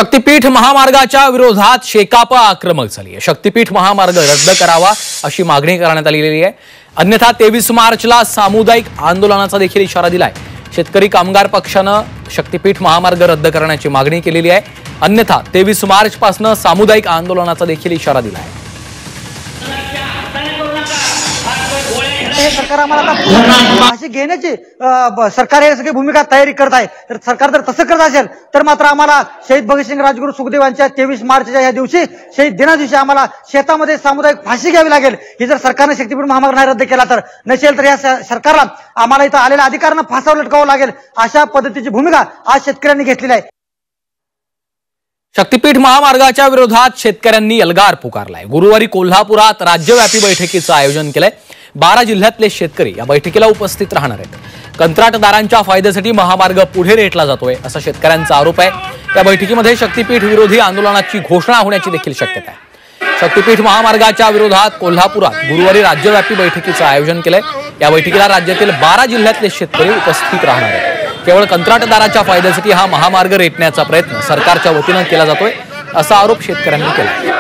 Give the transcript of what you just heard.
शक्तीपीठ महामार्गाच्या विरोधात शेकाप आक्रमक झाली आहे। शक्तीपीठ महामार्ग रद्द करावा अशी मागणी करण्यात आलेली आहे। अन्यथा 23 मार्चला सामुदायिक आंदोलनाचा देखील इशारा दिलाय। शेतकरी कामगार पक्षाने शक्तीपीठ महामार्ग रद्द करण्याची मागणी केलेली आहे। अन्यथा 23 मार्च पासून सामुदायिक आंदोलनाचा देखील इशारा दिलाय। सरकार आम्हाला फाशी घेण्याची सरकार हे सगळी भूमिका तयारी करत आहे। तर सरकार जर तसं करत असेल तर मात्र आम्हाला शहीद भगतसिंग राजगुरू सुखदेव यांच्या 23 मार्चच्या या दिवशी शहीद दिना दिवशी आम्हाला शेतामध्ये सामुदायिक फाशी घ्यावी लागेल। ही जर सरकारने शक्तीपीठ महामार्ग नाही रद्द केला तर नसेल तर या सरकारला आम्हाला इथं आलेल्या अधिकाऱ्यांना फासावर लटकावं लागेल। अशा पद्धतीची भूमिका आज शेतकऱ्यांनी घेतलेली आहे। शक्तीपीठ महामार्गाच्या विरोधात शेतकऱ्यांनी एल्गार पुकारलाय। गुरुवारी कोल्हापुरात राज्यव्यापी बैठकीचं आयोजन केलंय। 12 जिल्ह्यातले शेतकरी या बैठकीला उपस्थित राहणार आहेत। कंत्राटदारांच्या फायद्यासाठी महामार्ग पुढे रेटला जातोय असा शेतकऱ्यांचा आरोप आहे। या बैठकीमध्ये शक्तीपीठ विरोधी आंदोलनाची घोषणा होण्याची देखील शक्यता आहे। शक्तीपीठ महामार्गाच्या विरोधात कोल्हापुरात गुरुवारी राज्यव्यापी बैठकीचं आयोजन केलंय। या बैठकीला राज्यातील 12 जिल्ह्यातले शेतकरी उपस्थित राहणार आहेत। केवळ कंत्राटदाराच्या फायद्यासाठी हा महामार्ग रेटण्याचा प्रयत्न सरकारच्या वतीनं केला जातोय असा आरोप शेतकऱ्यांनी केला।